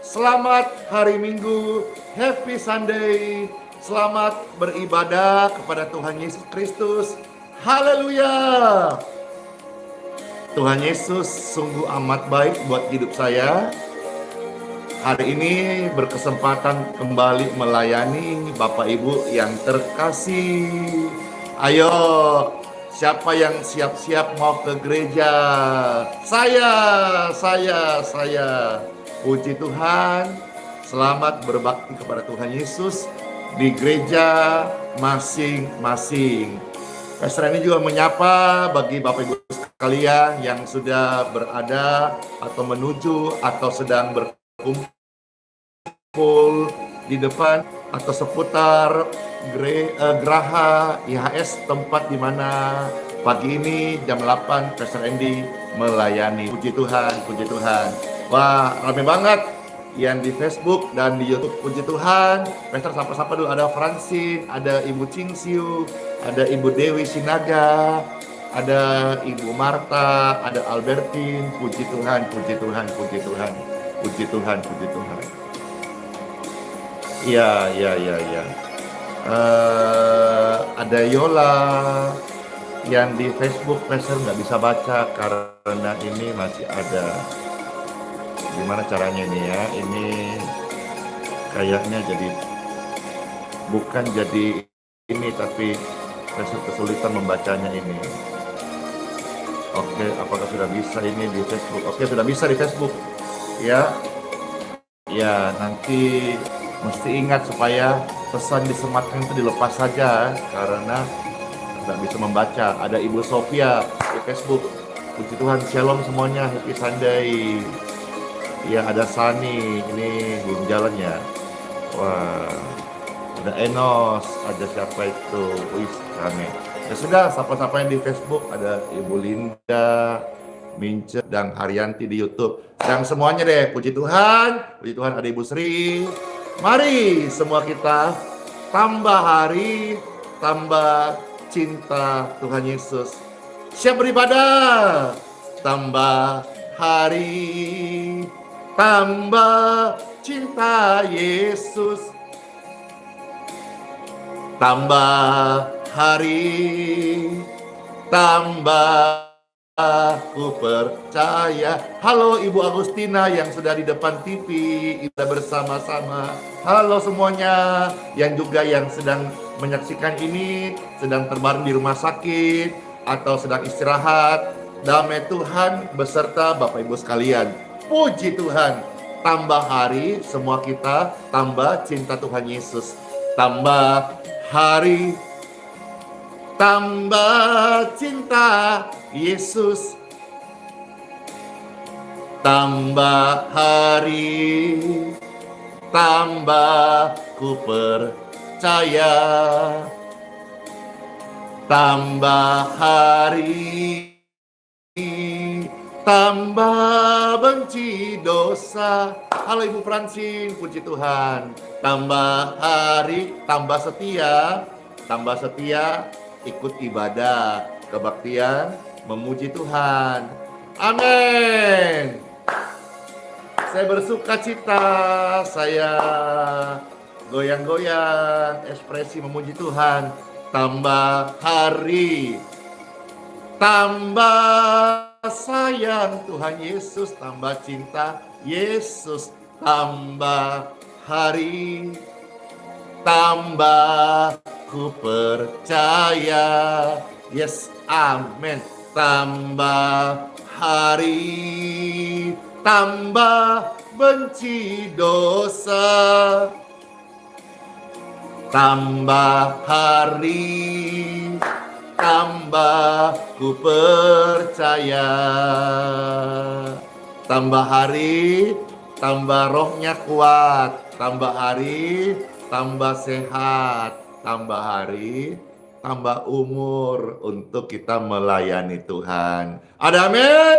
Selamat hari Minggu, Happy Sunday. Selamat beribadah kepada Tuhan Yesus Kristus. Haleluya. Tuhan Yesus sungguh amat baik buat hidup saya. Hari ini berkesempatan kembali melayani Bapak Ibu yang terkasih. Ayo, siapa yang siap-siap mau ke gereja? Saya. Puji Tuhan, selamat berbakti kepada Tuhan Yesus di gereja masing-masing. Pastor ini juga menyapa bagi Bapak Ibu sekalian yang sudah berada atau menuju atau sedang berkumpul di depan atau seputar Geraha IHS, tempat di mana pagi ini jam 8 Pastor Andy melayani. Puji Tuhan, puji Tuhan. Wah, rame banget yang di Facebook dan di YouTube. Puji Tuhan. Pastor sapa-sapa dulu. Ada Francine, ada Ibu Cingsiu, ada Ibu Dewi Sinaga, ada Ibu Marta, ada Albertine. Puji Tuhan, puji Tuhan, puji Tuhan. Puji Tuhan, puji Tuhan. Iya. Ada Yola yang di Facebook. Pastor nggak bisa baca karena ini masih ada. Gimana caranya ini ya? Ini kayaknya jadi bukan jadi ini, tapi saya kesulitan membacanya ini. Oke, apakah sudah bisa ini di Facebook? Oke, sudah bisa di Facebook. Ya, nanti mesti ingat supaya pesan disematkan itu dilepas saja karena nggak bisa membaca. Ada Ibu Sofia di Facebook. Puji Tuhan, shalom semuanya, happy Sunday. Ya, ada Sani, ini belum jalan ya. Wah, ada Enos, ada siapa itu? Wih, rame. Ya sudah, sapa-sapa yang di Facebook, ada Ibu Linda, Mince, dan Haryanti di YouTube. Dan semuanya deh, puji Tuhan, ada Ibu Sri. Mari semua kita tambah hari, tambah cinta Tuhan Yesus. Siap beribadah, tambah hari, tambah cinta Yesus, tambah hari, tambah aku percaya. Halo Ibu Agustina yang sudah di depan TV, kita bersama-sama. Halo semuanya yang sedang menyaksikan ini, sedang terbaring di rumah sakit atau sedang istirahat. Damai Tuhan beserta Bapak Ibu sekalian. Puji Tuhan, tambah hari semua kita, tambah cinta Tuhan Yesus. Tambah hari, tambah cinta Yesus. Tambah hari, tambah ku percaya. Tambah hari, tambah benci dosa. Halo Ibu Francine, puji Tuhan. Tambah hari, tambah setia, ikut ibadah, kebaktian, memuji Tuhan. Amin. Saya bersuka cita, saya goyang-goyang, ekspresi memuji Tuhan. Tambah hari, tambah sayang Tuhan Yesus, tambah cinta Yesus. Tambah hari, tambah ku percaya. Yes, amin. Tambah hari, tambah benci dosa. Tambah hari, tambah ku percaya. Tambah hari, tambah rohnya kuat. Tambah hari, tambah sehat. Tambah hari, tambah umur untuk kita melayani Tuhan. Ada amin?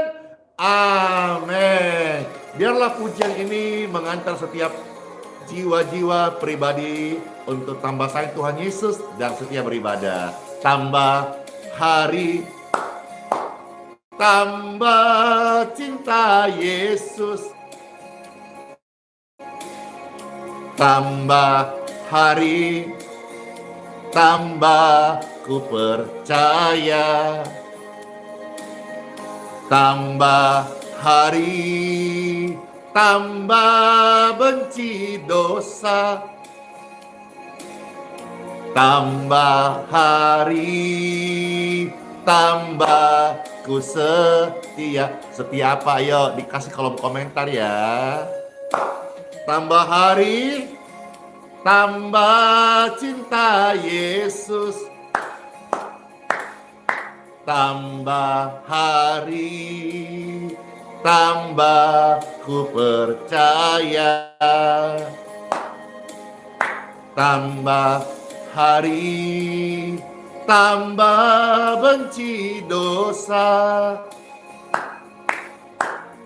Amin. Biarlah pujian ini mengantar setiap jiwa-jiwa pribadi untuk tambah sayang Tuhan Yesus dan setia beribadah. Tambah hari, tambah cinta Yesus. tambah hari, tambah ku percaya. Tambah hari, tambah benci dosa. Tambah hari, tambah ku setia. Setia apa? Ayo dikasih kolom komentar ya. Tambah hari, tambah cinta Yesus. Tambah hari, tambah ku percaya. Tambah hari, tambah benci dosa.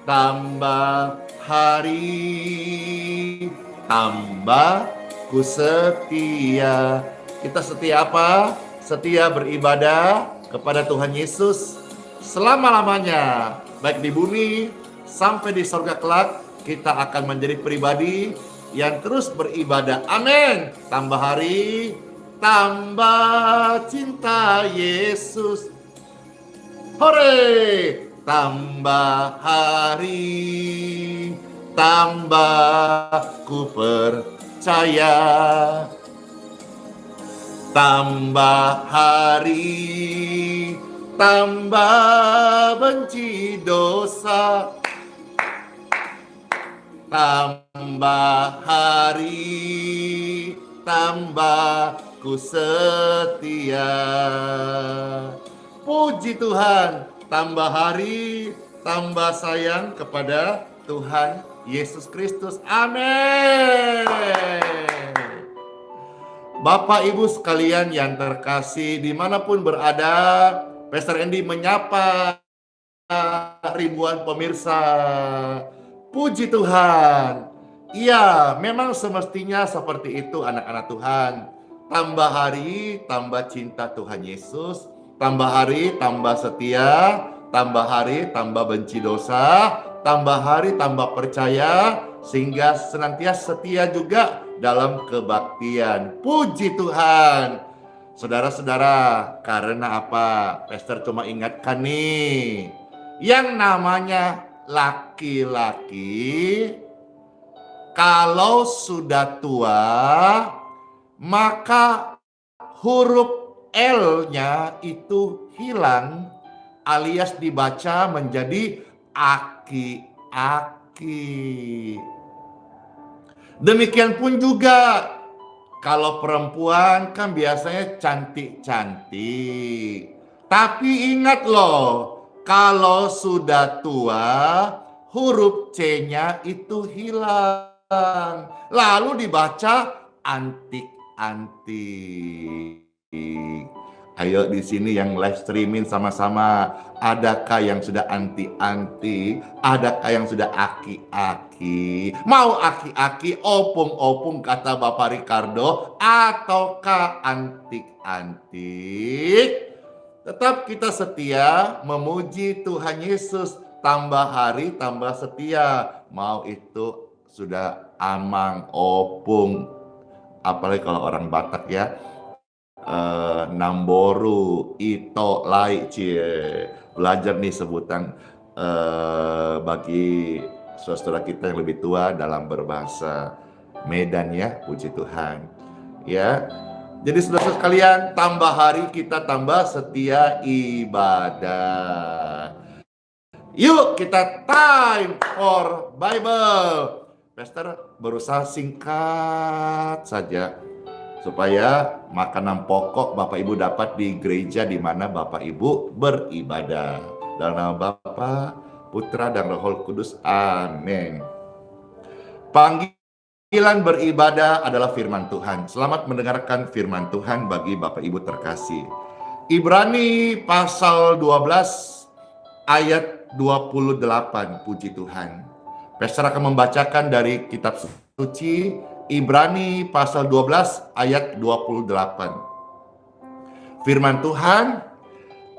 Tambah hari, tambah ku setia. Kita setia apa? Setia beribadah kepada Tuhan Yesus selama-lamanya. Baik di bumi sampai di sorga kelak, kita akan menjadi pribadi yang terus beribadah. Amin. Tambah hari, tambah cinta Yesus. Hore! Tambah hari, tambah ku percaya. Tambah hari, tambah benci dosa. Tambah hari, tambah ku setia. Puji Tuhan, tambah hari, tambah sayang kepada Tuhan Yesus Kristus. Amin. Bapak Ibu sekalian yang terkasih, dimanapun berada, Pastor Andy menyapa ribuan pemirsa. Puji Tuhan. Iya, memang semestinya seperti itu anak-anak Tuhan. Tambah hari, tambah cinta Tuhan Yesus. Tambah hari, tambah setia. Tambah hari, tambah benci dosa. Tambah hari, tambah percaya. Sehingga senantiasa setia juga dalam kebaktian. Puji Tuhan. Saudara-saudara, karena apa? Pastor cuma ingatkan nih. Yang namanya laki-laki, kalau sudah tua, maka huruf L-nya itu hilang, alias dibaca menjadi aki-aki. Demikian pun juga kalau perempuan kan biasanya cantik-cantik. Tapi ingat loh, kalau sudah tua, huruf C-nya itu hilang. Lalu dibaca antik-antik. Ayo di sini yang live streaming sama-sama. Adakah yang sudah anti-anti? Adakah yang sudah aki-aki? Mau aki-aki, opung-opung kata Bapak Ricardo, ataukah antik-antik? Tetap kita setia memuji Tuhan Yesus. Tambah hari, tambah setia. Mau itu sudah amang, opung. Apalagi kalau orang Batak ya. Namboru, ito, lai, cie. Belajar nih sebutan bagi saudara kita yang lebih tua dalam berbahasa Medan ya, puji Tuhan. Ya, jadi saudara sekalian, tambah hari kita tambah setia ibadah. Yuk kita time for Bible. Pastor berusaha singkat saja supaya makanan pokok Bapak Ibu dapat di gereja di mana Bapak Ibu beribadah. Dalam nama Bapa, Putra dan Roh Kudus. Amin. Panggilan beribadah adalah firman Tuhan. Selamat mendengarkan firman Tuhan bagi Bapak Ibu terkasih. Ibrani pasal 12 ayat 28. Puji Tuhan. Pastor akan membacakan dari kitab suci Ibrani pasal 12 ayat 28. Firman Tuhan,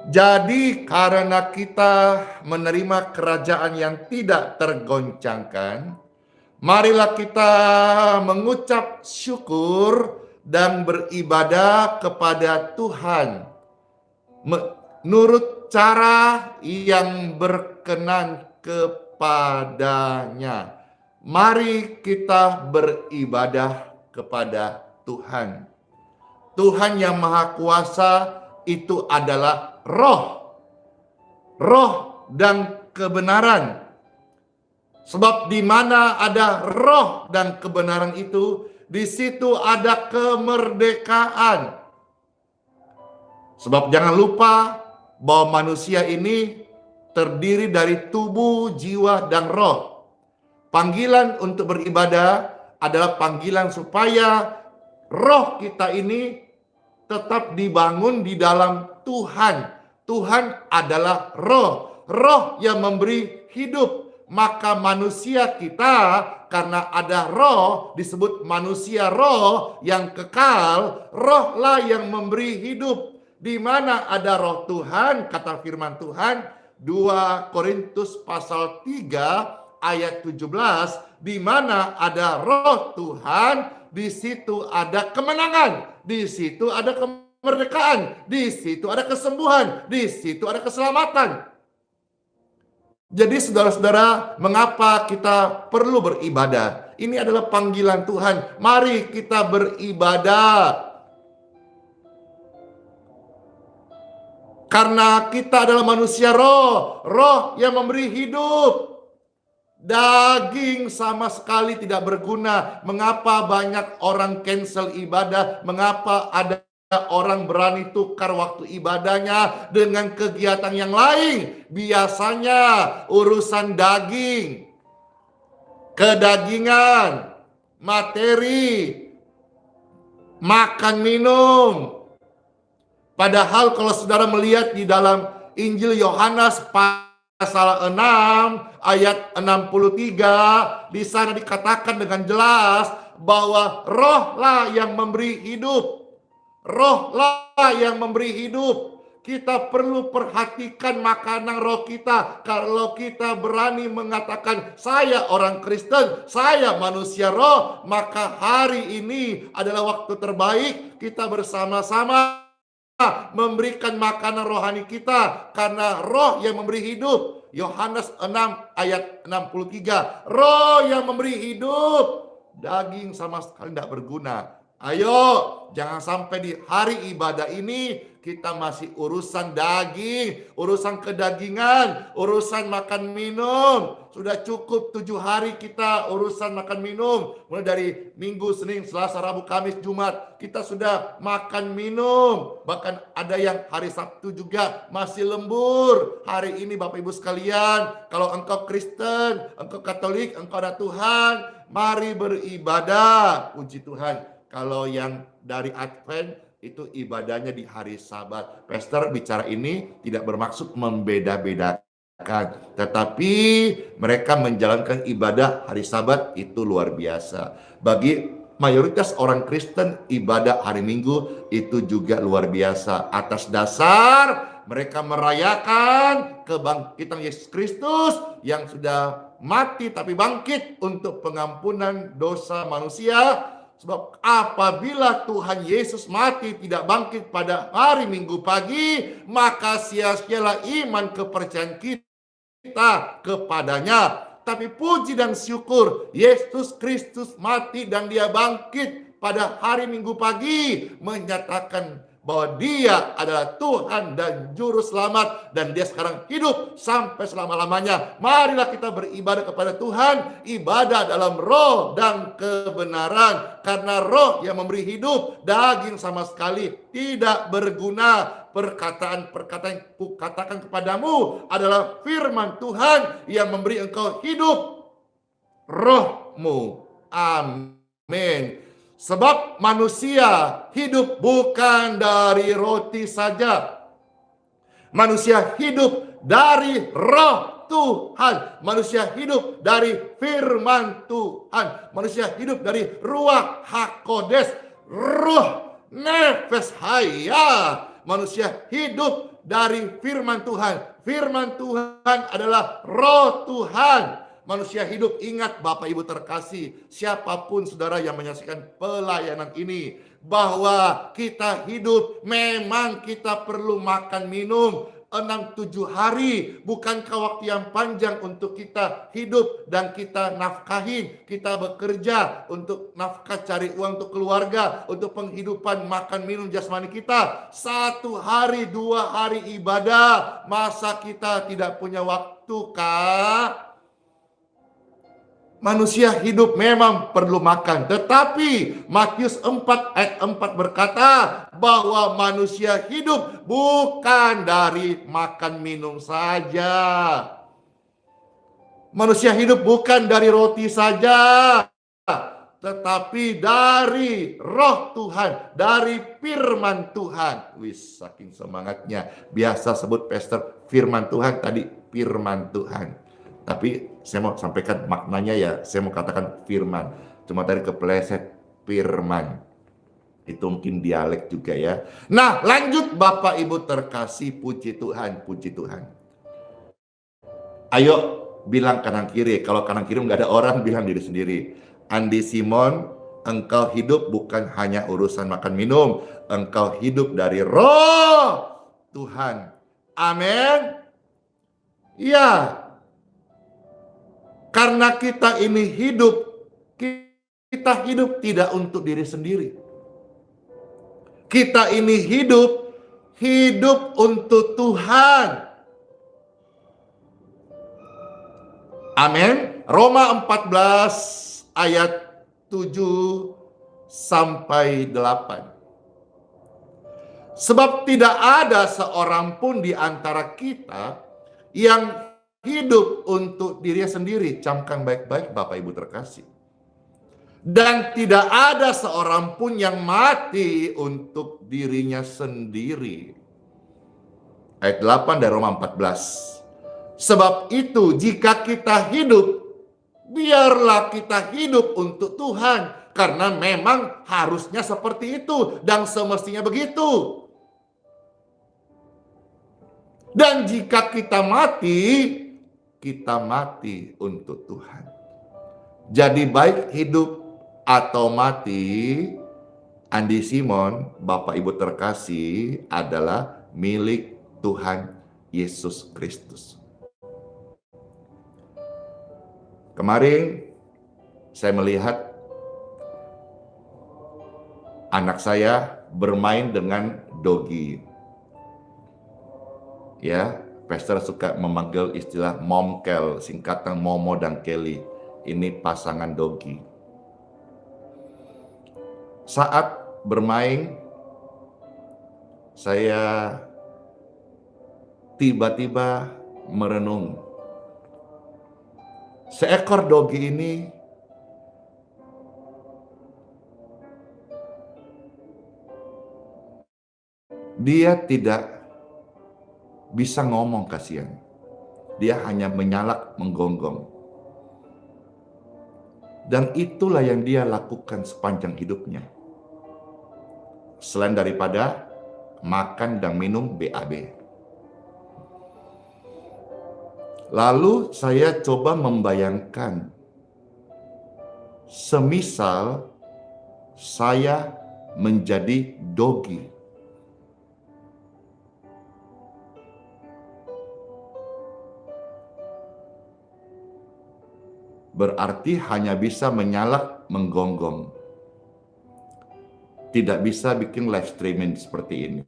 jadi karena kita menerima kerajaan yang tidak tergoncangkan, Marilah kita mengucap syukur dan beribadah kepada Tuhan menurut cara yang berkenan kepadanya. Mari kita beribadah kepada Tuhan. Tuhan yang Maha Kuasa itu adalah roh. Roh dan kebenaran. Sebab di mana ada roh dan kebenaran itu, di situ ada kemerdekaan. Sebab jangan lupa bahwa manusia ini terdiri dari tubuh, jiwa, dan roh. Panggilan untuk beribadah adalah panggilan supaya roh kita ini tetap dibangun di dalam Tuhan. Tuhan adalah roh. Roh yang memberi hidup. Maka manusia kita karena ada roh disebut manusia roh yang kekal. Rohlah yang memberi hidup. Di mana ada roh Tuhan, kata firman Tuhan 2 Korintus pasal 3 ayat 17, di mana ada roh Tuhan, di situ ada kemenangan, di situ ada kemerdekaan, di situ ada kesembuhan, di situ ada keselamatan. Jadi saudara-saudara, mengapa kita perlu beribadah? Ini adalah panggilan Tuhan. Mari kita beribadah. Karena kita adalah manusia roh. Roh yang memberi hidup. Daging sama sekali tidak berguna. Mengapa banyak orang cancel ibadah? Mengapa ada orang berani tukar waktu ibadahnya dengan kegiatan yang lain? Biasanya urusan daging, kedagingan, materi, makan minum. Padahal kalau saudara melihat di dalam Injil Yohanes pasal 6 ayat 63, di sana dikatakan dengan jelas bahwa rohlah yang memberi hidup. Rohlah yang memberi hidup. Kita perlu perhatikan makanan roh kita. Kalau kita berani mengatakan saya orang Kristen, saya manusia roh, maka hari ini adalah waktu terbaik kita bersama-sama memberikan makanan rohani kita, karena roh yang memberi hidup. Yohanes 6 ayat 63, roh yang memberi hidup, daging sama sekali tidak berguna. Ayo, jangan sampai di hari ibadah ini kita masih urusan daging, urusan kedagingan, urusan makan minum. Sudah cukup 7 hari kita urusan makan minum. Mulai dari Minggu, Senin, Selasa, Rabu, Kamis, Jumat, kita sudah makan minum. Bahkan ada yang hari Sabtu juga masih lembur. Hari ini Bapak Ibu sekalian, kalau engkau Kristen, engkau Katolik, engkau ada Tuhan, mari beribadah. Puji Tuhan. Kalau yang dari Advent itu ibadahnya di hari Sabat. Pastor bicara ini tidak bermaksud membeda-bedakan, tetapi mereka menjalankan ibadah hari Sabat itu luar biasa. Bagi mayoritas orang Kristen, ibadah hari Minggu itu juga luar biasa. Atas dasar mereka merayakan kebangkitan Yesus Kristus yang sudah mati tapi bangkit untuk pengampunan dosa manusia. Sebab apabila Tuhan Yesus mati tidak bangkit pada hari Minggu pagi, maka sia-sialah iman kepercayaan kita kepadanya. Tapi puji dan syukur, Yesus Kristus mati dan dia bangkit pada hari Minggu pagi, menyatakan bahwa dia adalah Tuhan dan Juru Selamat, dan dia sekarang hidup sampai selama-lamanya. Marilah kita beribadah kepada Tuhan, ibadah dalam roh dan kebenaran, karena roh yang memberi hidup, daging sama sekali tidak berguna. Perkataan-perkataan yang kukatakan kepadamu adalah firman Tuhan yang memberi engkau hidup rohmu. Amin. Sebab manusia hidup bukan dari roti saja. Manusia hidup dari roh Tuhan. Manusia hidup dari firman Tuhan. Manusia hidup dari ruach hakodes, ruh nefes haya. Manusia hidup dari firman Tuhan. Firman Tuhan adalah roh Tuhan. Manusia hidup, ingat Bapak Ibu terkasih, siapapun saudara yang menyaksikan pelayanan ini, bahwa kita hidup, memang kita perlu makan minum 6-7 hari. Bukankah waktu yang panjang untuk kita hidup dan kita nafkahin, kita bekerja untuk nafkah, cari uang untuk keluarga, untuk penghidupan makan minum jasmani kita. 1 hari 2 hari ibadah, masa kita tidak punya waktu kah? Manusia hidup memang perlu makan, tetapi Matius 4 ayat 4 berkata bahwa manusia hidup bukan dari makan minum saja. Manusia hidup bukan dari roti saja, tetapi dari roh Tuhan, dari firman Tuhan. Wis, saking semangatnya. Biasa sebut pastor firman Tuhan, tadi firman Tuhan. Tapi saya mau sampaikan maknanya ya, saya mau katakan firman. Cuma tadi kepleset firman. Itu mungkin dialek juga ya. Nah, lanjut Bapak Ibu terkasih, puji Tuhan, puji Tuhan. Ayo bilang kanan kiri. Kalau kanan kiri nggak ada orang, bilang diri sendiri. Andi Simon, engkau hidup bukan hanya urusan makan minum. Engkau hidup dari roh Tuhan. Amin. Ya. Karena kita ini hidup, kita hidup tidak untuk diri sendiri. Kita ini hidup untuk Tuhan. Amin. Roma 14 ayat 7 sampai 8. Sebab tidak ada seorang pun di antara kita yang hidup untuk dirinya sendiri. Camkan baik-baik Bapak Ibu terkasih. Dan tidak ada seorang pun yang mati untuk dirinya sendiri. Ayat 8 dari Roma 14. Sebab itu jika kita hidup, biarlah kita hidup untuk Tuhan. Karena memang harusnya seperti itu dan semestinya begitu. Dan jika kita mati untuk Tuhan. Jadi baik hidup atau mati, Andi Simon, Bapak Ibu terkasih, adalah milik Tuhan Yesus Kristus. Kemarin saya melihat anak saya bermain dengan dogi. Ya, Pastor suka memanggil istilah momkel, singkatan Momo dan Kelly. Ini pasangan dogi. Saat bermain, saya tiba-tiba merenung. Seekor dogi ini dia tidak bisa ngomong, kasihan. Dia hanya menyalak, menggonggong. Dan itulah yang dia lakukan sepanjang hidupnya. Selain daripada makan dan minum BAB. Lalu saya coba membayangkan, semisal saya menjadi dogi. Berarti hanya bisa menyalak, menggonggong. Tidak bisa bikin live streaming seperti ini.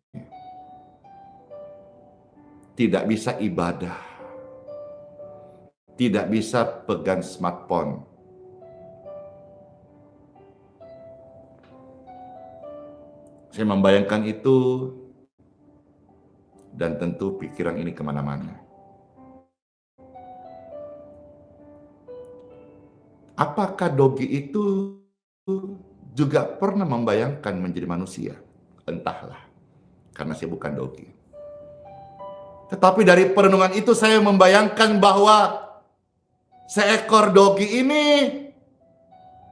Tidak bisa ibadah. Tidak bisa pegang smartphone. Saya membayangkan itu, dan tentu pikiran ini kemana-mana. Apakah dogi itu juga pernah membayangkan menjadi manusia? Entahlah, karena saya bukan dogi. Tetapi dari perenungan itu saya membayangkan bahwa seekor dogi ini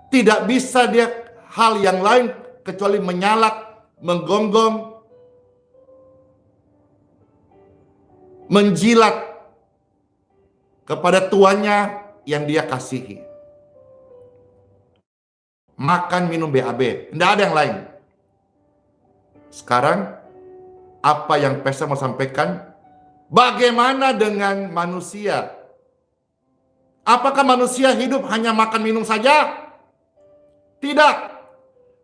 tidak bisa dia hal yang lain kecuali menyalak, menggonggong, menjilat kepada tuannya, yang dia kasihi. Makan, minum BAB, tidak ada yang lain. Sekarang, apa yang Pastor mau sampaikan? Bagaimana dengan manusia? Apakah manusia hidup hanya makan minum saja? Tidak.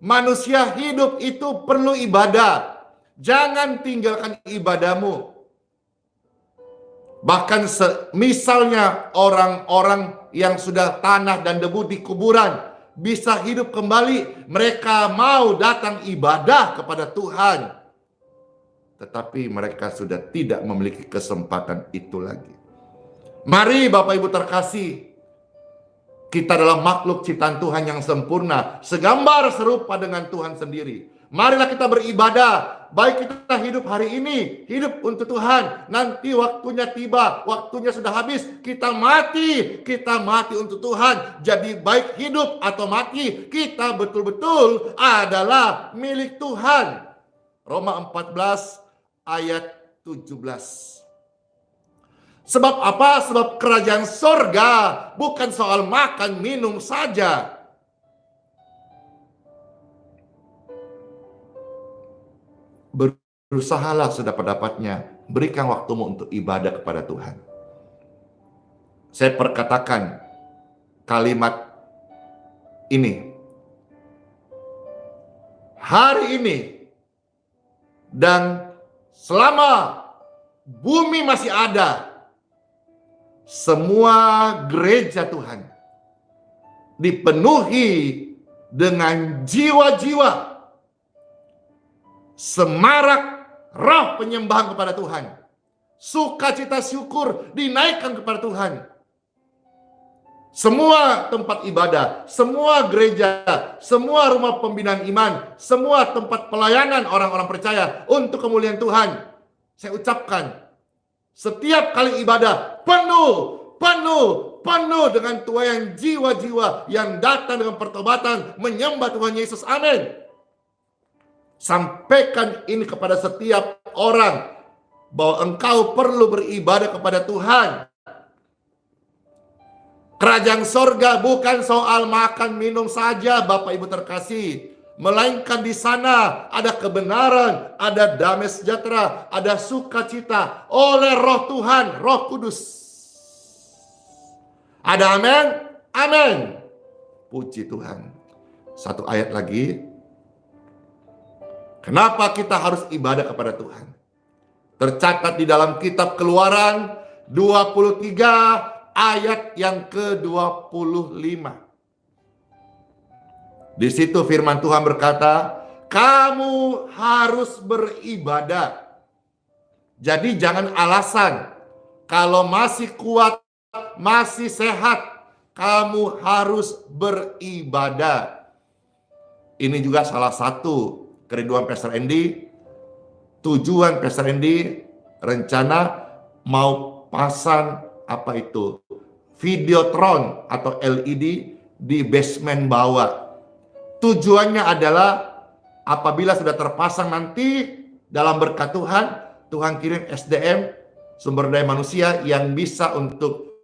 Manusia hidup itu perlu ibadah. Jangan tinggalkan ibadahmu. Bahkan misalnya orang-orang yang sudah tanah dan debu di kuburan bisa hidup kembali, mereka mau datang ibadah kepada Tuhan. Tetapi mereka sudah tidak memiliki kesempatan itu lagi. Mari Bapak Ibu terkasih, kita adalah makhluk ciptaan Tuhan yang sempurna, segambar serupa dengan Tuhan sendiri. Marilah kita beribadah, baik kita hidup hari ini, hidup untuk Tuhan. Nanti waktunya tiba, waktunya sudah habis, kita mati untuk Tuhan. Jadi baik hidup atau mati, kita betul-betul adalah milik Tuhan. Roma 14 ayat 17. Sebab apa? Sebab kerajaan sorga bukan soal makan minum saja. Berusahalah sedapat-dapatnya, berikan waktumu untuk ibadah kepada Tuhan. Saya perkatakan kalimat ini. Hari ini dan selama bumi masih ada, semua gereja Tuhan dipenuhi dengan jiwa-jiwa semarak roh penyembahan kepada Tuhan. Sukacita syukur dinaikkan kepada Tuhan. Semua tempat ibadah, semua gereja, semua rumah pembinaan iman, semua tempat pelayanan orang-orang percaya untuk kemuliaan Tuhan. Saya ucapkan, setiap kali ibadah penuh dengan tuaian jiwa-jiwa yang datang dengan pertobatan menyembah Tuhan Yesus. Amin. Sampaikan ini kepada setiap orang bahwa engkau perlu beribadah kepada Tuhan. Kerajaan sorga bukan soal makan minum saja, Bapak Ibu terkasih, melainkan di sana ada kebenaran, ada damai sejahtera, ada sukacita oleh Roh Tuhan, Roh Kudus. Ada amin? Amin. Puji Tuhan. Satu ayat lagi. Kenapa kita harus ibadah kepada Tuhan? Tercatat di dalam kitab Keluaran 23 ayat yang ke-25. Di situ firman Tuhan berkata, kamu harus beribadah. Jadi jangan alasan, kalau masih kuat, masih sehat, kamu harus beribadah. Ini juga salah satu kerinduan Pastor Andy, tujuan Pastor Andy rencana mau pasang Videotron atau LED di basement bawah. Tujuannya adalah apabila sudah terpasang nanti dalam berkat Tuhan, Tuhan kirim SDM, sumber daya manusia yang bisa untuk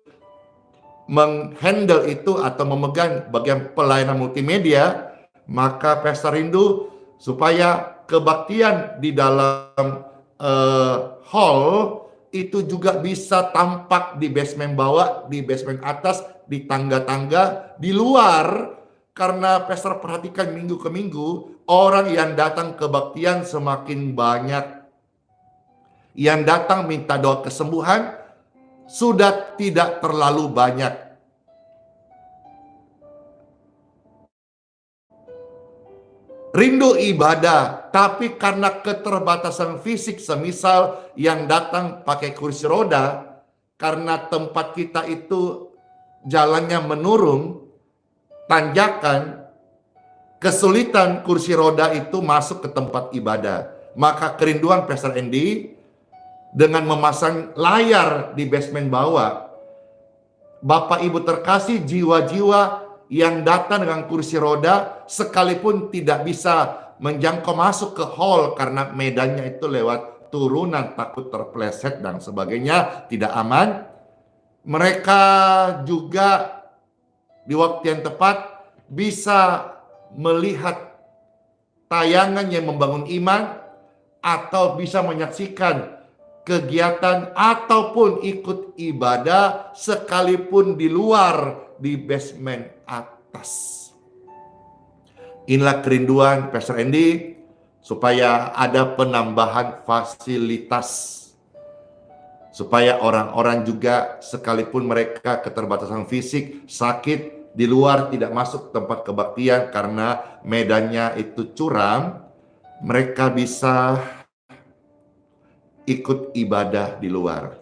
menghandle itu atau memegang bagian pelayanan multimedia, maka Pastor rindu supaya kebaktian di dalam hall itu juga bisa tampak di basement bawah, di basement atas, di tangga-tangga, di luar. Karena Pastor perhatikan minggu ke minggu, orang yang datang kebaktian semakin banyak. Yang datang minta doa kesembuhan sudah tidak terlalu banyak. Rindu ibadah, tapi karena keterbatasan fisik, semisal yang datang pakai kursi roda, karena tempat kita itu jalannya menurun, tanjakan, kesulitan kursi roda itu masuk ke tempat ibadah. Maka kerinduan Pastor Andy dengan memasang layar di basement bawah, Bapak Ibu terkasih, jiwa-jiwa yang datang dengan kursi roda sekalipun tidak bisa menjangkau masuk ke hall karena medannya itu lewat turunan, takut terpleset dan sebagainya, tidak aman. Mereka juga di waktu yang tepat bisa melihat tayangan yang membangun iman, atau bisa menyaksikan kegiatan ataupun ikut ibadah sekalipun di luar, di basement atas. Inilah kerinduan Pastor Andy, supaya ada penambahan fasilitas, supaya orang-orang juga sekalipun mereka keterbatasan fisik, sakit, di luar tidak masuk tempat kebaktian karena medannya itu curam, mereka bisa ikut ibadah di luar.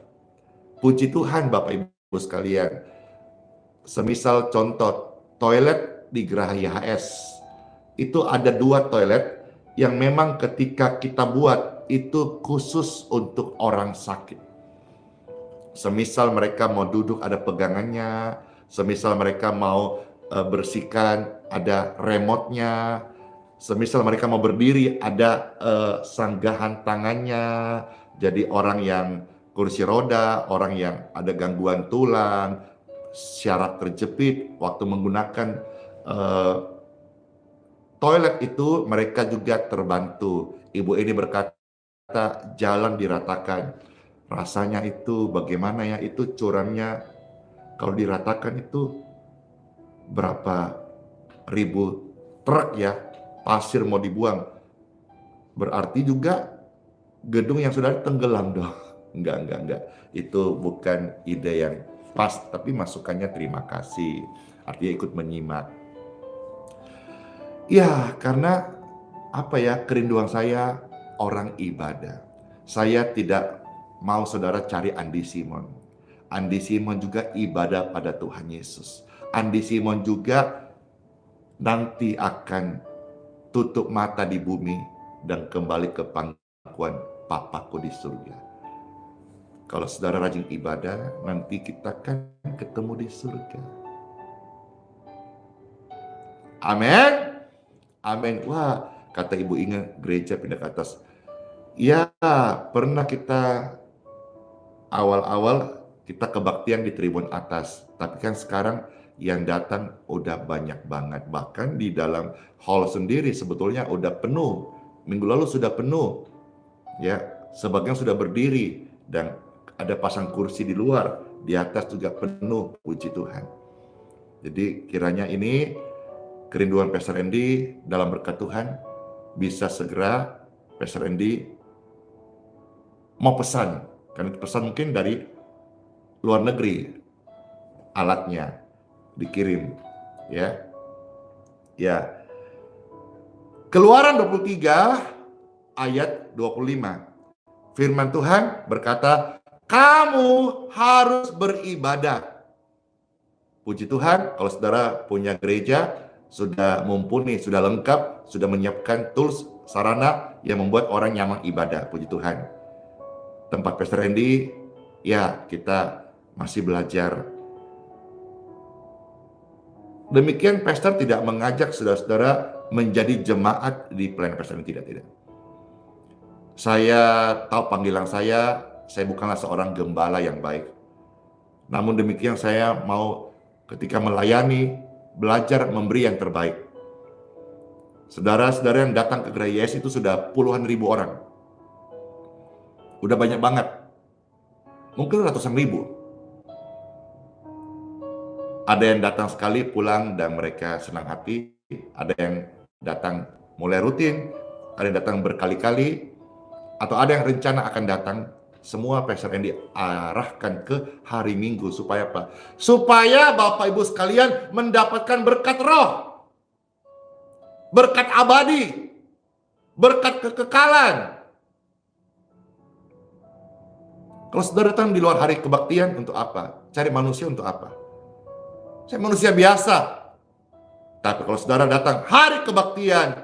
Puji Tuhan Bapak Ibu sekalian. Semisal contoh, toilet di Geraha YHS. Itu ada 2 toilet yang memang ketika kita buat itu khusus untuk orang sakit. Semisal mereka mau duduk ada pegangannya, semisal mereka mau bersihkan ada remote-nya, semisal mereka mau berdiri ada sanggahan tangannya. Jadi orang yang kursi roda, orang yang ada gangguan tulang, syarat terjepit waktu menggunakan toilet itu, mereka juga terbantu. Ibu ini berkata, jalan diratakan. Rasanya itu bagaimana ya, itu curamnya kalau diratakan itu berapa ribu truk ya, pasir mau dibuang. Berarti juga gedung yang sudah tenggelam dong. Enggak. Itu bukan ide yang pas, tapi masukannya terima kasih. Artinya ikut menyimak. Ya, karena apa ya, kerinduan saya orang ibadah. Saya tidak mau saudara cari Andi Simon. Andi Simon juga ibadah pada Tuhan Yesus. Andi Simon juga nanti akan tutup mata di bumi dan kembali ke pangkuan Papaku di surga. Kalau saudara rajin ibadah, nanti kita akan ketemu di surga. Amin. Amin. Wah, kata Ibu Inge, gereja pindah ke atas. Ya, pernah kita awal-awal kita kebaktian di tribun atas. Tapi kan sekarang yang datang udah banyak banget. Bahkan di dalam hall sendiri sebetulnya udah penuh. Minggu lalu sudah penuh. Ya, sebagian sudah berdiri dan ada pasang kursi di luar. Di atas juga penuh, puji Tuhan. Jadi kiranya ini kerinduan Pastor Andy dalam berkat Tuhan, bisa segera Pastor Andy mau pesan, karena pesan mungkin dari luar negeri, alatnya dikirim, ya. Keluaran 23 ayat 25. Firman Tuhan berkata, kamu harus beribadah. Puji Tuhan, kalau saudara punya gereja, sudah mumpuni, sudah lengkap, sudah menyiapkan tools, sarana yang membuat orang nyaman ibadah. Puji Tuhan. Tempat Pastor Andy, ya kita masih belajar. Demikian Pastor tidak mengajak saudara-saudara menjadi jemaat di pelayanan Pastor Andy, tidak. Saya tahu panggilan saya bukanlah seorang gembala yang baik. Namun demikian saya mau ketika melayani, belajar memberi yang terbaik. Saudara-saudara yang datang ke Gereja YHS itu sudah puluhan ribu orang. Udah banyak banget. Mungkin ratusan ribu. Ada yang datang sekali pulang dan mereka senang hati. Ada yang datang mulai rutin. Ada yang datang berkali-kali. Atau ada yang rencana akan datang. Semua Pastor Andy arahkan ke hari Minggu. Supaya apa? Supaya Bapak Ibu sekalian mendapatkan berkat roh. Berkat abadi. Berkat kekekalan. Kalau saudara datang di luar hari kebaktian, untuk apa? Cari manusia untuk apa? Saya manusia biasa. Tapi kalau saudara datang hari kebaktian,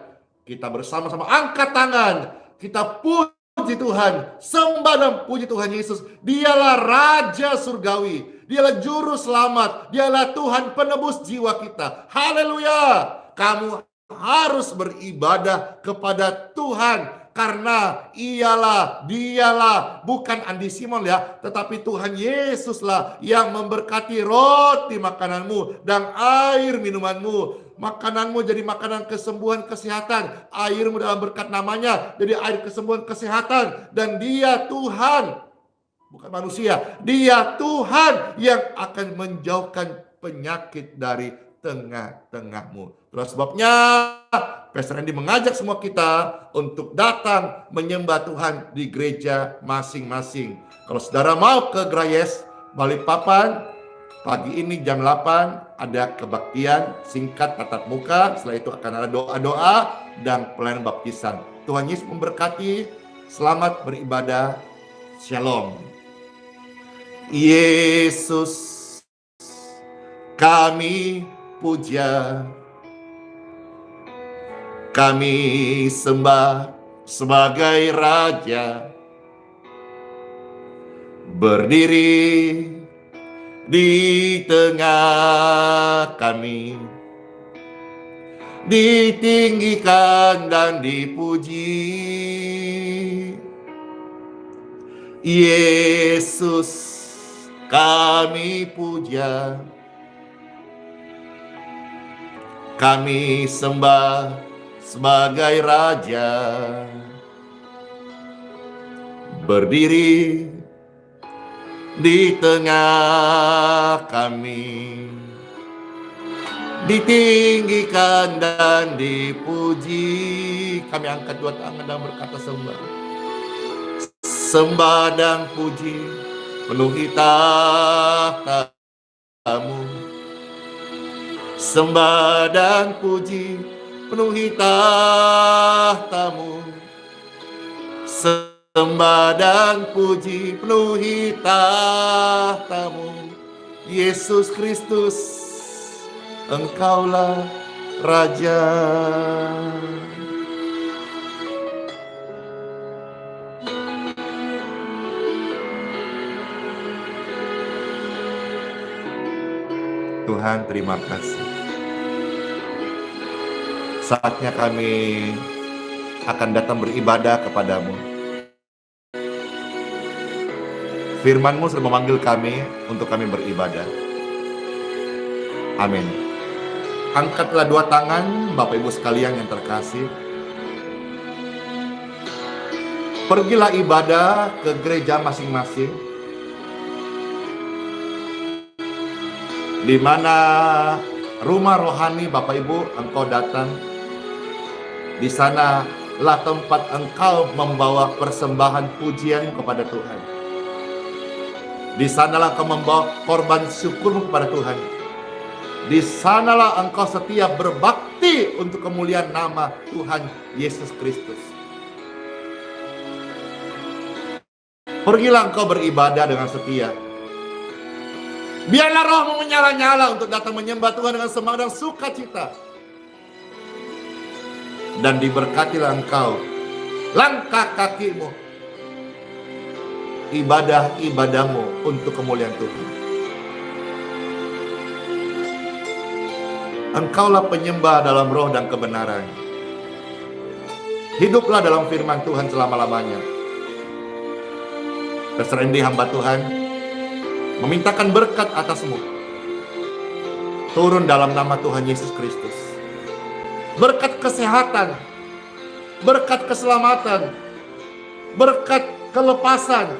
kita bersama-sama angkat tangan. Kita puji Tuhan, sembah dan puji Tuhan Yesus. Dialah Raja Surgawi, Dialah Juru Selamat, Dialah Tuhan penebus jiwa kita. Haleluya. Kamu harus beribadah kepada Tuhan karena dialah, bukan Andi Simon ya, tetapi Tuhan Yesuslah yang memberkati roti makananmu dan air minumanmu. Makananmu jadi makanan kesembuhan, kesehatan. Airmu dalam berkat namanya jadi air kesembuhan, kesehatan. Dan Dia Tuhan, bukan manusia. Dia Tuhan yang akan menjauhkan penyakit dari tengah-tengahmu. Itulah sebabnya Pastor Andy mengajak semua kita untuk datang menyembah Tuhan di gereja masing-masing. Kalau saudara mau ke Grayes, Balikpapan, pagi ini jam 8 ada kebaktian singkat tatap muka. Setelah itu akan ada doa-doa dan pelayanan baptisan. Tuhan Yesus memberkati. Selamat beribadah. Shalom. Yesus kami puja, kami sembah sebagai Raja, berdiri di tengah kami, ditinggikan dan dipuji. Yesus kami puja, kami sembah sebagai Raja, berdiri di tengah kami, ditinggikan dan dipuji. Kami angkat dua tangan dan berkata sembah. Sembah dan puji penuhi tahta-Mu. Sembah dan puji penuhi tahta-Mu. Sembah dan puji penuhi tahta-Mu. Yesus Kristus, Engkaulah Raja. Tuhan, terima kasih. Saatnya kami akan datang beribadah kepadamu. Firman-Mu sudah memanggil kami untuk kami beribadah. Amin. Angkatlah dua tangan, Bapak Ibu sekalian yang terkasih. Pergilah ibadah ke gereja masing-masing, di mana rumah rohani Bapak Ibu engkau datang. Di sana lah tempat engkau membawa persembahan pujian kepada Tuhan. Di sanalah engkau membawa korban syukurmu kepada Tuhan. Di sanalah engkau setia berbakti untuk kemuliaan nama Tuhan Yesus Kristus. Pergilah engkau beribadah dengan setia. Biarlah rohmu menyala-nyala untuk datang menyembah Tuhan dengan semangat dan sukacita. Dan diberkatilah engkau langkah kakimu, ibadah-ibadahmu untuk kemuliaan Tuhan. Engkaulah penyembah dalam roh dan kebenaran. Hiduplah dalam firman Tuhan selama-lamanya. Pastor Andy, hamba Tuhan, memintakan berkat atasmu. Turun dalam nama Tuhan Yesus Kristus. Berkat kesehatan, berkat keselamatan, berkat kelepasan,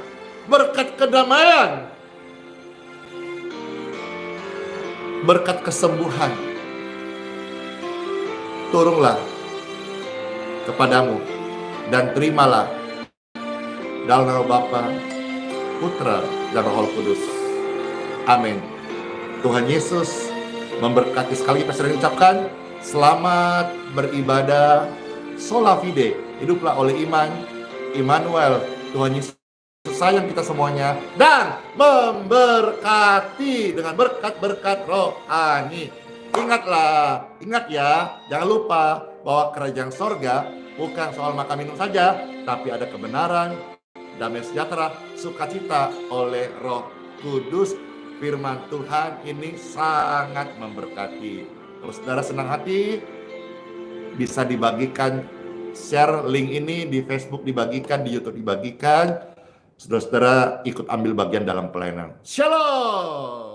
berkat kedamaian, berkat kesembuhan. Turunlah kepadamu dan terimalah dalam nama Bapa, Putra, dan Roh Kudus. Amin. Tuhan Yesus memberkati. Sekali lagi Pastor ucapkan selamat beribadah. Sola fide, hiduplah oleh iman. Immanuel, Tuhan Yesus sayang kita semuanya dan memberkati dengan berkat-berkat rohani. Ingat ya, jangan lupa bahwa kerajaan sorga bukan soal makan minum saja, tapi ada kebenaran, damai sejahtera, sukacita oleh Roh Kudus. Firman Tuhan ini sangat memberkati. Kalau saudara senang hati, bisa dibagikan share link ini di Facebook, dibagikan di YouTube, dibagikan. Saudara-saudara ikut ambil bagian dalam pelayanan. Shalom.